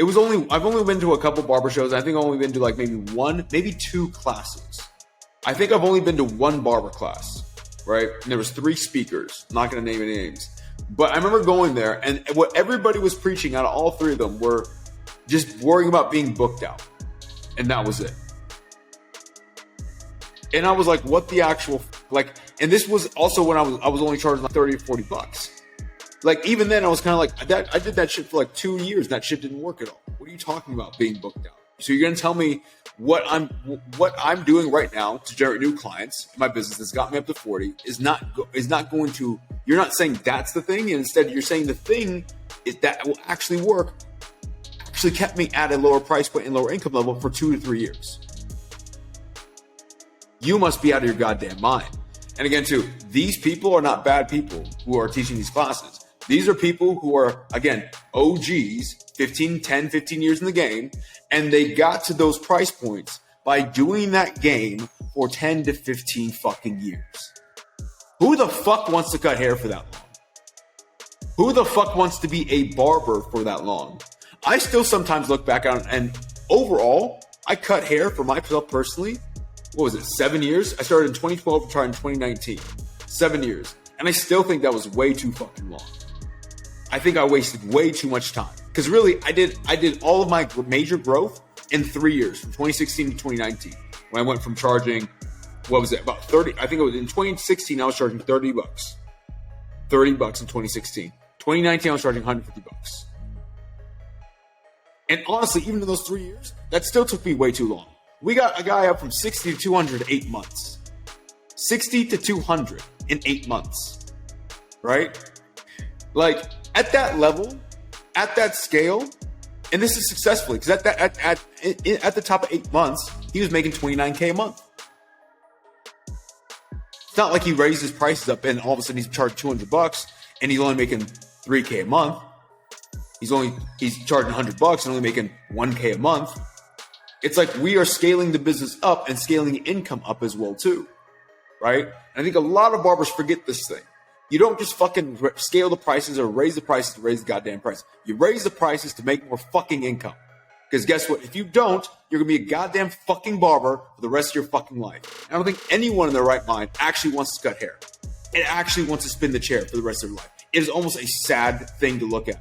I've only been to a couple barber shows. I think I've only been to like maybe one, maybe two classes. I think I've only been to one barber class, right? And there was 3 speakers. I'm not going to name any names. But I remember going there, and what everybody was preaching out of all 3 of them were just worrying about being booked out. And that was it. And I was like, what the actual, like, and this was also when I was only charging like 30 or 40 bucks. Like, even then I was kind of like, I did that shit for like 2 years. And that shit didn't work at all. What are you talking about being booked out? So you're going to tell me what I'm doing right now to generate new clients in my business that's got me up to 40 is not going to, you're not saying that's the thing. And instead you're saying the thing is that will actually work, actually kept me at a lower price point and lower income level for 2 to 3 years. You must be out of your goddamn mind. And again, too, these people are not bad people who are teaching these classes. These are people who are, again, OGs, 15 years in the game, and they got to those price points by doing that game for 10 to 15 fucking years. Who the fuck wants to cut hair for that long? Who the fuck wants to be a barber for that long? I still sometimes look back on, and overall, I cut hair for myself personally. What was it, 7 years? I started in 2012 and started in 2019. 7 years. And I still think that was way too fucking long. I think I wasted way too much time. Because really, I did all of my major growth in 3 years, from 2016 to 2019. When I went from charging, what was it, about 30, I think it was in 2016, I was charging 30 bucks. 30 bucks in 2016. 2019, I was charging 150 bucks. And honestly, even in those 3 years, that still took me way too long. We got a guy up from 60 to 200 in 8 months. 60 to 200 in 8 months. Right? Like, at that level, at that scale, and this is successfully, because at the top of 8 months, he was making $29K a month. It's not like he raised his prices up and all of a sudden he's charged 200 bucks and he's only making $3K a month. He's charging 100 bucks and only making $1K a month. It's like we are scaling the business up and scaling the income up as well too, right? And I think a lot of barbers forget this thing. You don't just fucking scale the prices or raise the prices to raise the goddamn price. You raise the prices to make more fucking income. Because guess what? If you don't, you're going to be a goddamn fucking barber for the rest of your fucking life. And I don't think anyone in their right mind actually wants to cut hair. It actually wants to spin the chair for the rest of their life. It is almost a sad thing to look at.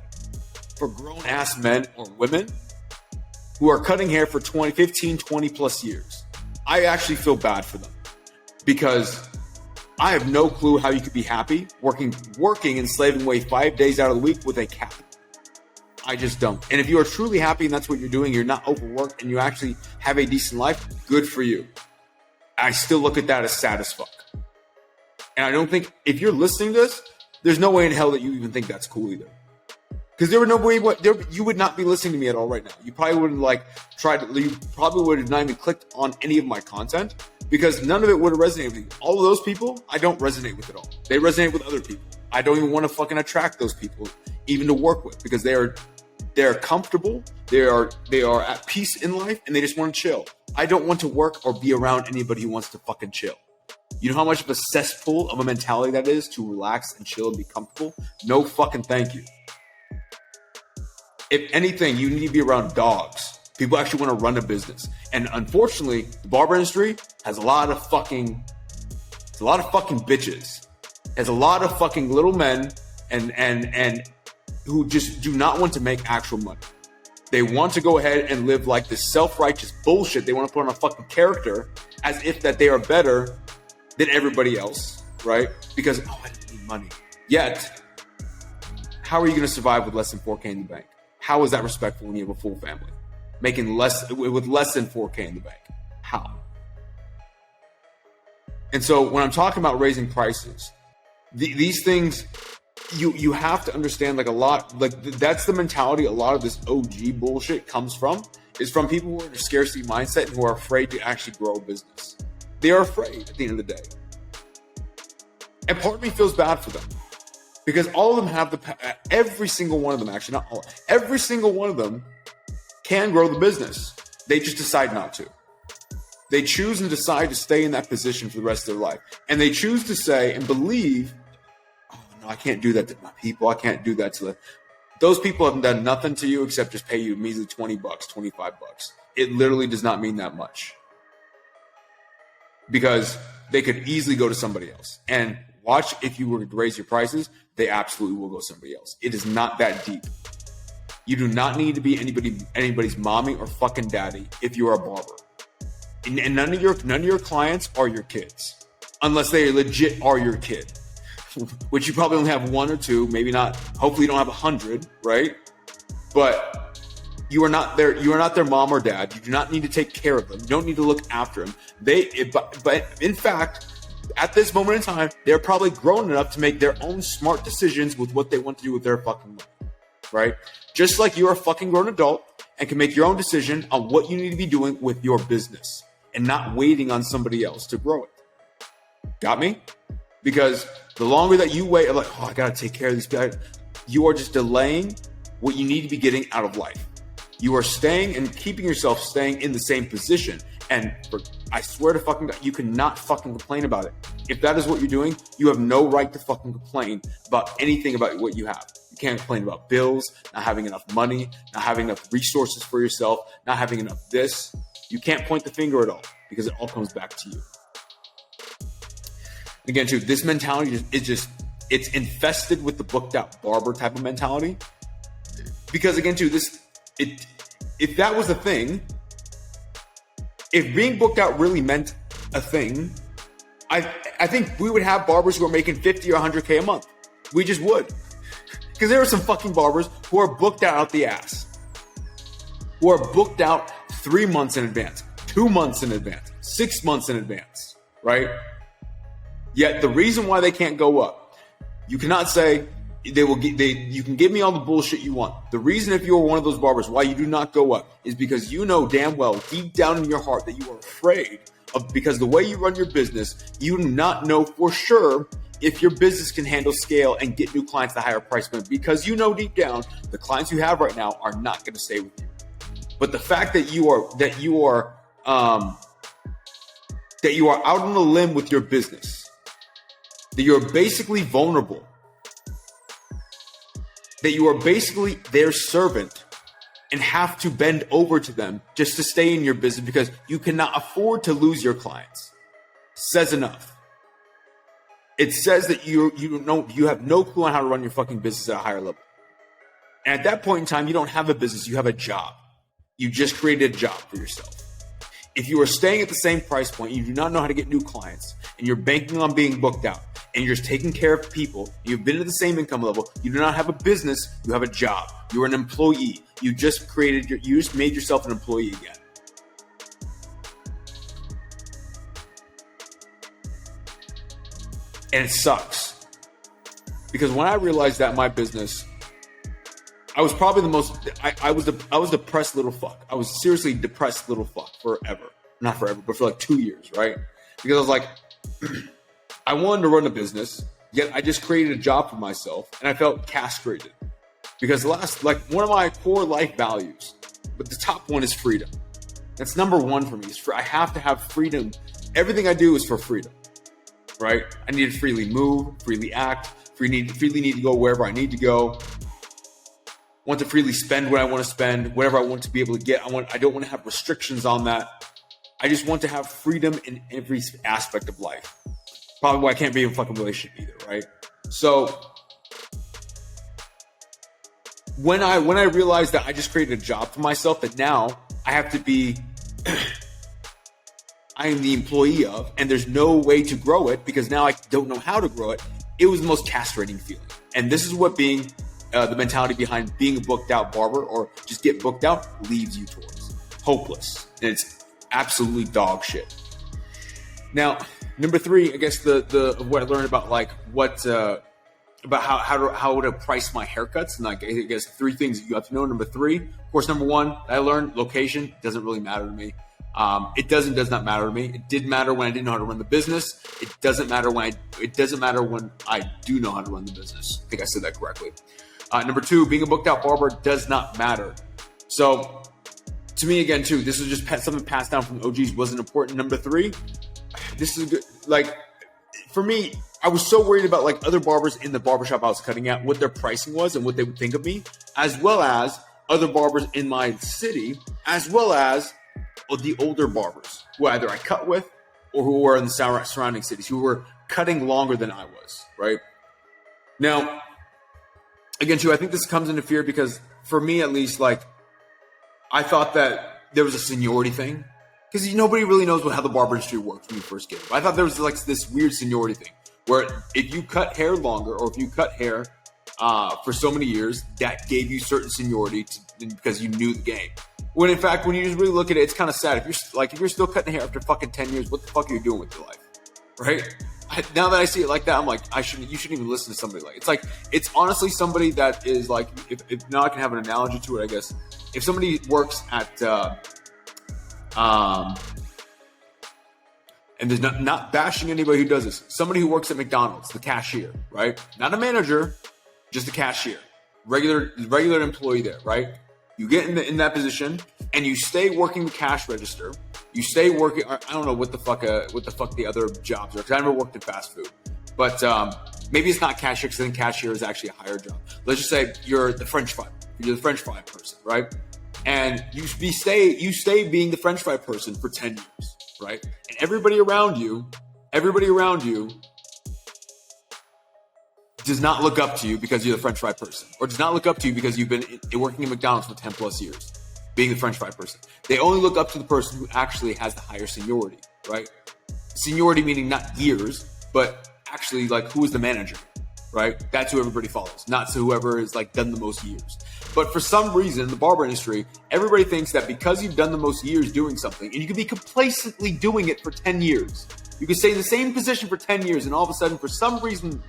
For grown-ass men or women who are cutting hair for 15, 20 plus years, I actually feel bad for them. Because I have no clue how you could be happy working and slaving away 5 days out of the week with a cap. I just don't. And if you are truly happy and that's what you're doing, you're not overworked and you actually have a decent life, good for you. I still look at that as sad as fuck. And I don't think, if you're listening to this, there's no way in hell that you even think that's cool either. Because there would no way, you would not be listening to me at all right now. You probably wouldn't you probably would have not even clicked on any of my content because none of it would have resonated with you. All of those people, I don't resonate with at all. They resonate with other people. I don't even want to fucking attract those people even to work with because they're comfortable. They are at peace in life and they just want to chill. I don't want to work or be around anybody who wants to fucking chill. You know how much of a cesspool of a mentality that is to relax and chill and be comfortable? No fucking thank you. If anything, you need to be around dogs. People actually want to run a business. And unfortunately, the barber industry has a lot of fucking bitches. Has a lot of fucking little men and who just do not want to make actual money. They want to go ahead and live like this self-righteous bullshit. They want to put on a fucking character as if that they are better than everybody else, right? Because, I don't need money. Yet, how are you going to survive with less than 4K in the bank? How is that respectful when you have a full family? Making less than 4K in the bank. How? And so when I'm talking about raising prices, these things, you have to understand that's the mentality a lot of this OG bullshit comes from, is from people who are in a scarcity mindset and who are afraid to actually grow a business. They are afraid at the end of the day. And part of me feels bad for them. Because all of them have every single one of them, actually, not all, every single one of them can grow the business. They just decide not to. They choose and decide to stay in that position for the rest of their life. And they choose to say and believe, oh, no, I can't do that to my people. I can't do that to Those people have done nothing to you except just pay you measly $20, $25. It literally does not mean that much. Because they could easily go to somebody else. And watch, if you were to raise your prices, they absolutely will go to somebody else. It is not that deep. You do not need to be anybody's mommy or fucking daddy if you are a barber. And none of your clients are your kids. Unless they legit are your kid. Which you probably only have one or two, maybe not. Hopefully you don't have 100, right? But you are not their mom or dad. You do not need to take care of them. You don't need to look after them. But in fact, at this moment in time, they're probably grown enough to make their own smart decisions with what they want to do with their fucking money, right? Just like you're a fucking grown adult and can make your own decision on what you need to be doing with your business and not waiting on somebody else to grow it. Got me? Because the longer that you wait, like, oh, I gotta take care of these guys, you are just delaying what you need to be getting out of life. You are staying and keeping yourself staying in the same position. And I swear to fucking God, you cannot fucking complain about it. If that is what you're doing, you have no right to fucking complain about anything about what you have. You can't complain about bills, not having enough money, not having enough resources for yourself, not having enough this. You can't point the finger at all because it all comes back to you. Again, too, this mentality it's infested with the booked out barber type of mentality. Because again, too, if that was a thing, if being booked out really meant a thing, I think we would have barbers who are making 50 or 100K a month. We just would. Because there are some fucking barbers who are booked out the ass. Who are booked out 3 months in advance, 2 months in advance, 6 months in advance, right? Yet the reason why they can't go up, you cannot say you can give me all the bullshit you want. The reason, if you're one of those barbers, why you do not go up is because you know damn well deep down in your heart that you are afraid of, because the way you run your business, you do not know for sure if your business can handle scale and get new clients at a higher price point, because you know deep down the clients you have right now are not going to stay with you. But the fact that you are out on a limb with your business, that you're basically vulnerable, that you are basically their servant and have to bend over to them just to stay in your business because you cannot afford to lose your clients, says enough. It says that you have no clue on how to run your fucking business at a higher level. And at that point in time, you don't have a business, you have a job. You just created a job for yourself. If you are staying at the same price point, you do not know how to get new clients, and you're banking on being booked out, and you're just taking care of people, you've been at the same income level, you do not have a business, you have a job. You're an employee. You just made yourself an employee again. And it sucks. Because when I realized that in my business, I was probably I was depressed little fuck. I was seriously depressed little fuck forever. Not forever, but for like 2 years, right? Because I was like, I wanted to run a business, yet I just created a job for myself, and I felt castrated. Because one of my core life values, but the top one is freedom. That's number one for me. I have to have freedom. Everything I do is for freedom, right? I need to freely move, freely act, freely need to go wherever I need to go. Want to freely spend what I want to spend, whatever I want to be able to get. I don't want to have restrictions on that. I just want to have freedom in every aspect of life. Probably why I can't be in a fucking relationship either, right? So when I realized that I just created a job for myself that now I have to be, I am the employee of, and there's no way to grow it because now I don't know how to grow it. It was the most castrating feeling. And this is what being the mentality behind being a booked out barber or just get booked out leads you towards. Hopeless. And it's absolutely dog shit. Now, number 3, I guess what I learned about about how to price my haircuts, and I guess 3 things you have to know. Number 3, of course, number 1, I learned location doesn't really matter to me. It does not matter to me. It did matter when I didn't know how to run the business. It doesn't matter when I do know how to run the business. I think I said that correctly. Number 2, being a booked out barber does not matter. So to me, again, too, this was just something passed down from the OGs, wasn't important. Number 3, this is good. Like, for me, I was so worried about like other barbers in the barbershop I was cutting at, what their pricing was and what they would think of me, as well as other barbers in my city, as well as the older barbers who either I cut with or who were in the surrounding cities, who were cutting longer than I was, right? Now, again, too, I think this comes into fear because for me, at least, like, I thought that there was a seniority thing because nobody really knows how the barber industry works when you first get it. I thought there was like this weird seniority thing where if you cut hair longer or if you cut hair for so many years, that gave you certain seniority because you knew the game. When in fact, when you just really look at it, it's kind of sad. If you're still cutting hair after fucking 10 years, what the fuck are you doing with your life, right? Now that I see it like that, I'm like, you shouldn't even listen to somebody like it's honestly somebody that is like, if now I can have an analogy to it, I guess. If somebody works at, and there's not bashing anybody who does this, somebody who works at McDonald's, the cashier, right? Not a manager, just a cashier, regular employee there, right? You get in that position and you stay working the cash register. You stay working. I don't know what the fuck the other jobs are because I never worked in fast food. But maybe it's not cashier because then cashier is actually a higher job. Let's just say you're the French fry. You're the French fry person, right? And you stay being the French fry person for 10 years, right? And everybody around you does not look up to you because you're the French fry person, or does not look up to you because you've been working at McDonald's for 10 plus years, being the French fry person. They only look up to the person who actually has the higher seniority, right? Seniority meaning not years, but actually like who is the manager, right? That's who everybody follows, not to whoever has like done the most years. But for some reason in the barber industry, everybody thinks that because you've done the most years doing something, and you can be complacently doing it for 10 years, you can stay in the same position for 10 years, and all of a sudden, for some reason,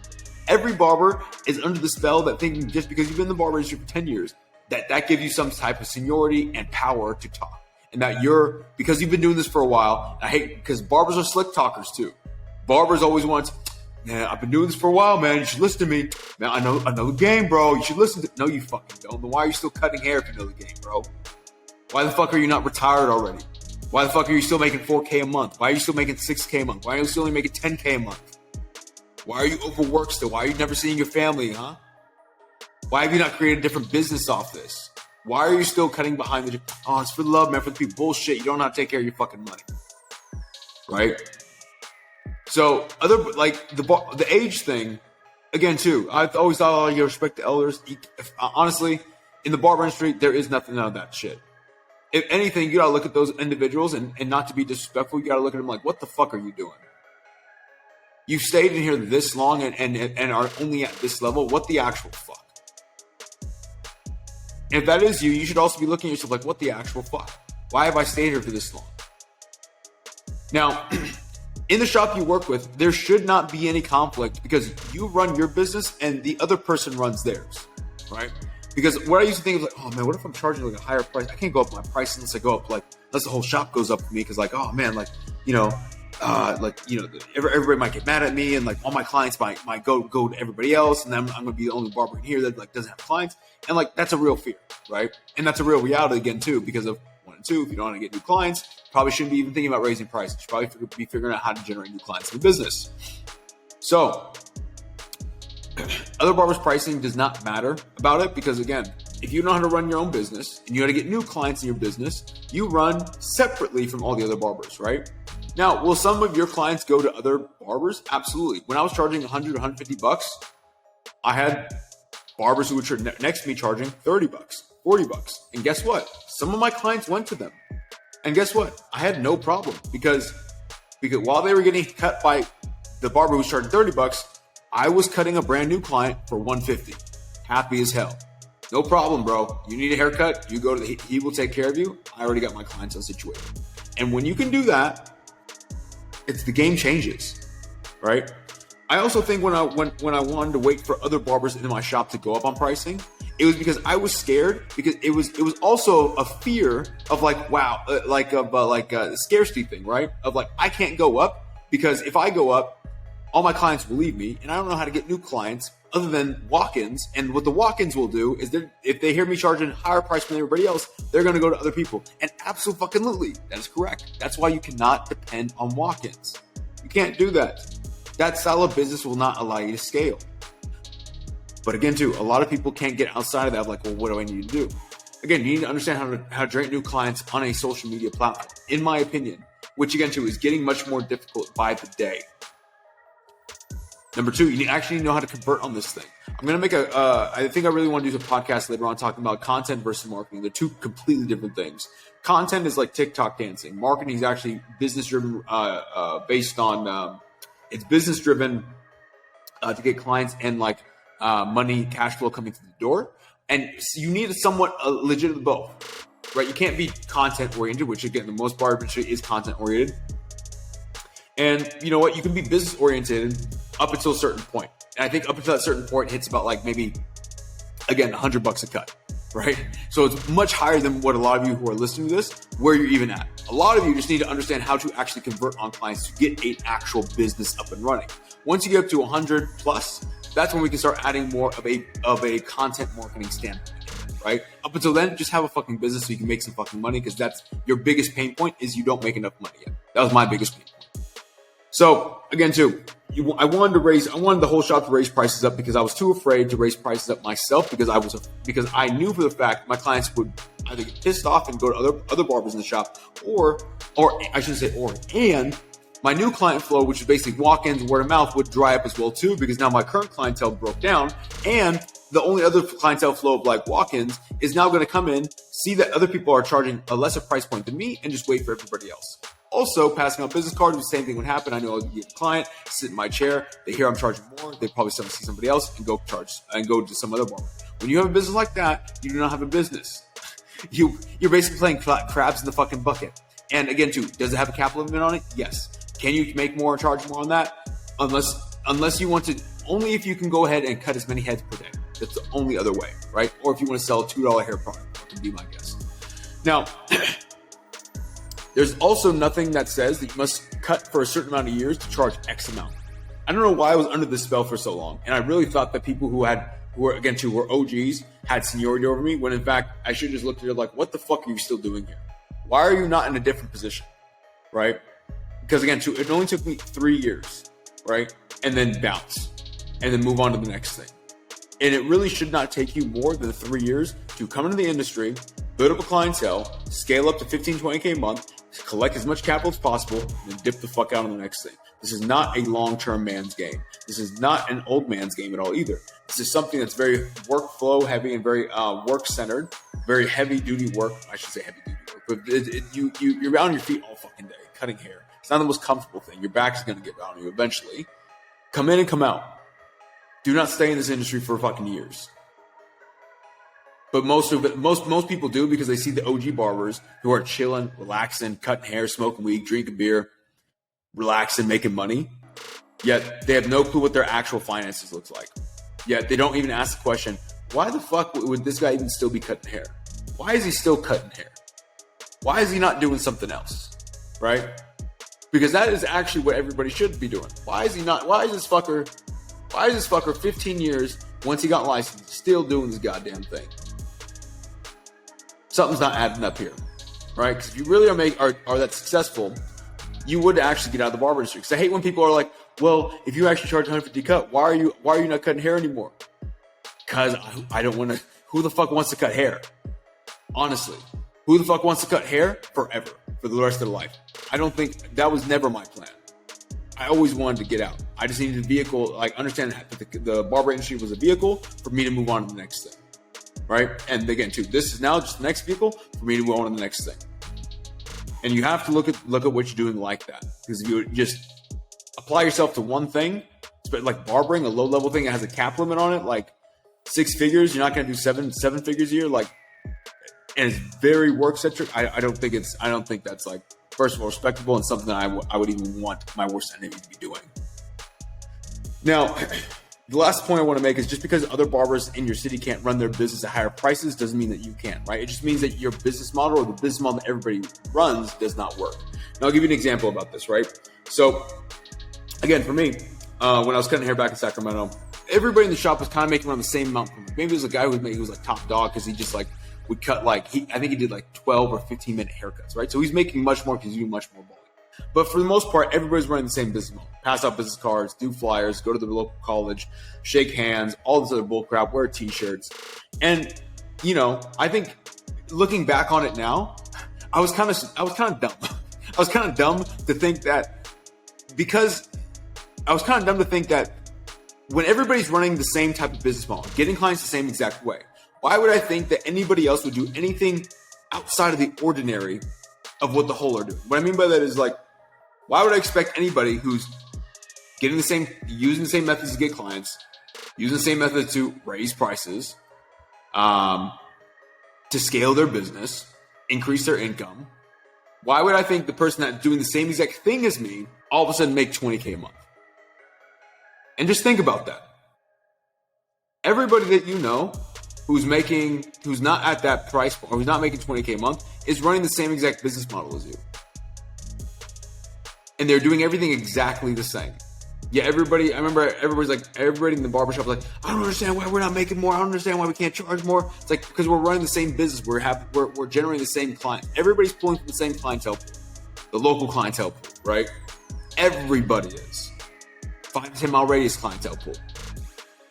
every barber is under the spell that thinking just because you've been in the barber industry for 10 years, that gives you some type of seniority and power to talk. And that because you've been doing this for a while, I hate, because barbers are slick talkers too. Barbers always want, man, I've been doing this for a while, man. You should listen to me. Man, I know the game, bro. You should listen to, no, you fucking don't. Then why are you still cutting hair if you know the game, bro? Why the fuck are you not retired already? Why the fuck are you still making $4K a month? Why are you still making $6K a month? Why are you still only making $10K a month? Why are you overworked still? Why are you never seeing your family, huh? Why have you not created a different business off this? Why are you still cutting behind the... Oh, it's for the love, man, for the people. Bullshit. You don't know how to take care of your fucking money. Right? So, the age thing, again, too, I've always thought, you respect the elders. Honestly, in the barber industry, there is nothing out of that shit. If anything, you gotta look at those individuals and not to be disrespectful, you gotta look at them like, what the fuck are you doing? You've stayed in here this long and are only at this level. What the actual fuck? And if that is you, you should also be looking at yourself like, what the actual fuck? Why have I stayed here for this long? Now, in the shop you work with, there should not be any conflict because you run your business and the other person runs theirs, right? Because what I used to think was like, oh man, what if I'm charging like a higher price? I can't go up my price unless I go up unless the whole shop goes up for me because like, oh man, everybody might get mad at me and like all my clients might go to everybody else and then I'm going to be the only barber in here that like doesn't have clients. And like, that's a real fear, right? And that's a real reality again too, because of 1 and 2, if you don't want to get new clients, probably shouldn't be even thinking about raising prices. You should probably be figuring out how to generate new clients in the business. So other barbers' pricing does not matter about it because again, if you know how to run your own business and you know how to get new clients in your business, you run separately from all the other barbers, right? Now, will some of your clients go to other barbers? Absolutely. When I was charging 100, 150 bucks, I had barbers who were next to me charging 30 bucks, 40 bucks. And guess what? Some of my clients went to them. And guess what? I had no problem because while they were getting cut by the barber who was charging 30 bucks, I was cutting a brand new client for 150. Happy as hell. No problem, bro. You need a haircut, you go to he will take care of you. I already got my clients all situated. And when you can do that, the game changes, right? I also think when I wanted to wait for other barbers in my shop to go up on pricing, it was because I was scared because it was also a fear of like, wow, like a scarcity thing, right? Of like, I can't go up because if I go up, all my clients will leave me and I don't know how to get new clients other than walk-ins. And what the walk-ins will do is if they hear me charging a higher price than everybody else, they're going to go to other people. And absolutely, that is correct. That's why you cannot depend on walk-ins. You can't do that. that style of business will not allow you to scale. But again, too, a lot of people can't get outside of that. Like, well, what do I need to do? Again, you need to understand how to generate new clients on a social media platform, in my opinion, which again, too, is getting much more difficult by the day. Number 2, you actually need to know how to convert on this thing. I'm going to make I think I really want to do a podcast later on talking about content versus marketing. They're two completely different things. Content is like TikTok dancing. Marketing is actually business driven, based on, it's business driven to get clients and like money, cash flow coming through the door. And you need a somewhat legit of both, right? You can't be content oriented, which again, the most barber industry is content oriented. And you know what? You can be business oriented up until a certain point. And I think up until that certain point, it hits about like maybe, again, $100 a cut, right? So it's much higher than what a lot of you who are listening to this, where you're even at. A lot of you just need to understand how to actually convert on clients to get an actual business up and running. Once you get up to 100 plus, that's when we can start adding more of a content marketing standpoint, right? Up until then, just have a fucking business so you can make some fucking money, because that's your biggest pain point is you don't make enough money yet. That was my biggest pain point. So again, too, I wanted the whole shop to raise prices up because I was too afraid to raise prices up myself because I knew for the fact my clients would either get pissed off and go to other barbers in the shop, or I shouldn't say and my new client flow, which is basically walk-ins and word of mouth, would dry up as well too, because now my current clientele broke down, and the only other clientele flow of like walk-ins is now going to come in, see that other people are charging a lesser price point than me, and just wait for everybody else. Also, passing out business cards, the same thing would happen. I know I'll get a client, sit in my chair, they hear I'm charging more, they probably see somebody else and go to some other barber. When you have a business like that, you do not have a business. You're basically playing crabs in the fucking bucket. And again, too, does it have a capital limit on it? Yes. Can you make more, charge more on that? Unless you want to, only if you can go ahead and cut as many heads per day. That's the only other way, right? Or if you want to sell a $2 hair product, that would be my guess. Now, there's also nothing that says that you must cut for a certain amount of years to charge X amount. I don't know why I was under this spell for so long. And I really thought that people who were OGs had seniority over me, when in fact, I should just look at it like, what the fuck are you still doing here? Why are you not in a different position, right? Because again, it only took me 3 years, right? And then bounce and then move on to the next thing. And it really should not take you more than 3 years to come into the industry, build up a clientele, scale up to 15, 20K a month, collect as much capital as possible, and then dip the fuck out on the next thing. This is not a long-term man's game. This is not an old man's game at all either. This is something that's very workflow heavy and very work-centered, very heavy-duty work. I should say heavy-duty work, but you're on your feet all fucking day, cutting hair. It's not the most comfortable thing. Your back is going to get on you eventually. Come in and come out. Do not stay in this industry for fucking years. But most people do, because they see the OG barbers who are chilling, relaxing, cutting hair, smoking weed, drinking beer, relaxing, making money. Yet they have no clue what their actual finances looks like. Yet they don't even ask the question, why the fuck would this guy even still be cutting hair? Why is he still cutting hair? Why is he not doing something else? Right? Because that is actually what everybody should be doing. Why is this fucker 15 years, once he got licensed, still doing this goddamn thing? Something's not adding up here, right? Because if you really are that successful, you would actually get out of the barber industry. Because I hate when people are like, well, if you actually charge 150 cut, why are you not cutting hair anymore? Because I don't want to. Who the fuck wants to cut hair? Honestly, who the fuck wants to cut hair forever, for the rest of their life? I don't think that was never my plan. I always wanted to get out. I just needed a vehicle, like understand that the barber industry was a vehicle for me to move on to the next thing. Right? And again, too, this is now just the next vehicle for me to move on to the next thing. And you have to look at what you're doing like that. Because if you just apply yourself to one thing, like barbering, a low level thing that has a cap limit on it, like 6 figures, you're not going to do seven figures a year, like, and it's very work centric. I don't think that's like, first of all, respectable and something that I would even want my worst enemy to be doing. Now, the last point I want to make is just because other barbers in your city can't run their business at higher prices doesn't mean that you can't, right? It just means that your business model or the business model that everybody runs does not work. Now, I'll give you an example about this, right? So, again, for me, when I was cutting hair back in Sacramento, everybody in the shop was kind of making around the same amount. Maybe it was a guy who was like top dog because he just like would cut like, I think he did like 12 or 15 minute haircuts, right? So he's making much more because he's doing much more volume. But for the most part, everybody's running the same business model. Pass out business cards, do flyers, go to the local college, shake hands, all this other bull crap, wear t-shirts. And, I think looking back on it now, I was kind of dumb. I was kind of dumb to think that when everybody's running the same type of business model, getting clients the same exact way, why would I think that anybody else would do anything outside of the ordinary of what the whole are doing? What I mean by that is why would I expect anybody who's using the same methods to get clients, using the same methods to raise prices, to scale their business, increase their income? Why would I think the person that's doing the same exact thing as me all of a sudden make $20K a month? And just think about that. Everybody that you know who's not at that price point, or who's not making $20K a month, is running the same exact business model as you. And they're doing everything exactly the same. Yeah, everybody in the barbershop was like, I don't understand why we're not making more. I don't understand why we can't charge more. It's like, because we're running the same business. We're generating the same client. Everybody's pulling from the same clientele pool, the local clientele pool, right? Everybody is. 5 to 10 mile radius clientele pool.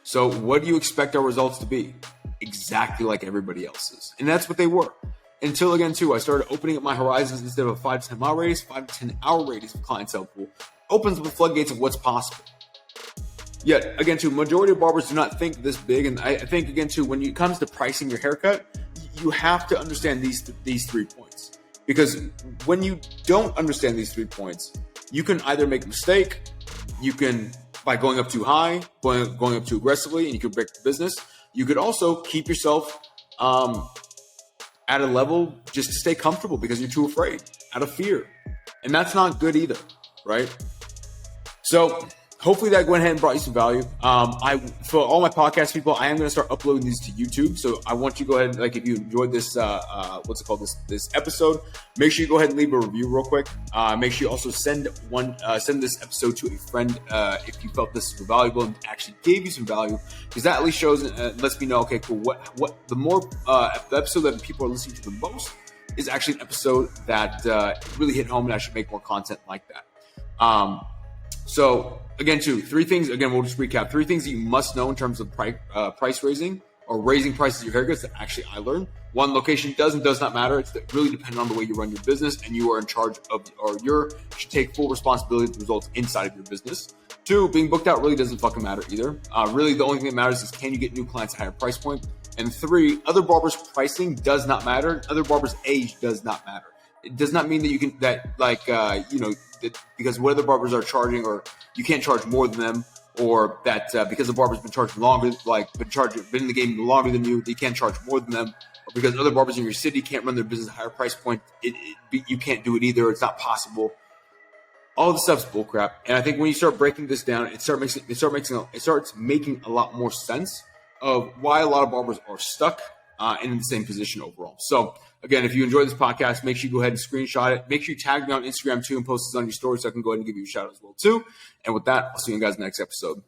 So what do you expect our results to be? Exactly like everybody else's. And that's what they were. Until, again, too, I started opening up my horizons. Instead of a 5 to 10 mile radius, 5 to 10 hour radius of clientele pool opens up the floodgates of what's possible. Yet, again, too, majority of barbers do not think this big. And I think, again, too, when it comes to pricing your haircut, you have to understand these 3 points. Because when you don't understand these 3 points, you can either make a mistake, you can, by going up too high, going up too aggressively, and you could break the business. You could also keep yourself at a level just to stay comfortable because you're too afraid, out of fear. And that's not good either, right? So hopefully that went ahead and brought you some value. For all my podcast people, I am going to start uploading these to YouTube. So I want you to go ahead and, if you enjoyed this, this episode, make sure you go ahead and leave a review real quick. Make sure you also send this episode to a friend if you felt this was valuable and actually gave you some value, because that at least shows lets me know, okay, cool. What the episode that people are listening to the most is actually an episode that really hit home, and I should make more content like that. So again, too, 3 things. Again, we'll just recap 3 things that you must know in terms of price raising or raising prices of your haircuts that actually I learned. 1, location does and does not matter. It's really dependent on the way you run your business, and you are in charge of, should take full responsibility of the results inside of your business. 2, being booked out really doesn't fucking matter either. Really, the only thing that matters is, can you get new clients at a higher price point? And 3, other barbers' pricing does not matter. Other barbers' age does not matter. It does not mean that you can, because what other barbers are charging, or you can't charge more than them, or that because the barber's been charging longer, been in the game longer than you can't charge more than them, or because other barbers in your city can't run their business at a higher price point, you can't do it either. It's not possible. All this stuff's bullcrap. And I think when you start breaking this down, it starts making a lot more sense of why a lot of barbers are stuck in the same position overall. So again, if you enjoyed this podcast, make sure you go ahead and screenshot it. Make sure you tag me on Instagram too and post this on your story so I can go ahead and give you a shout out as well too. And with that, I'll see you guys in the next episode.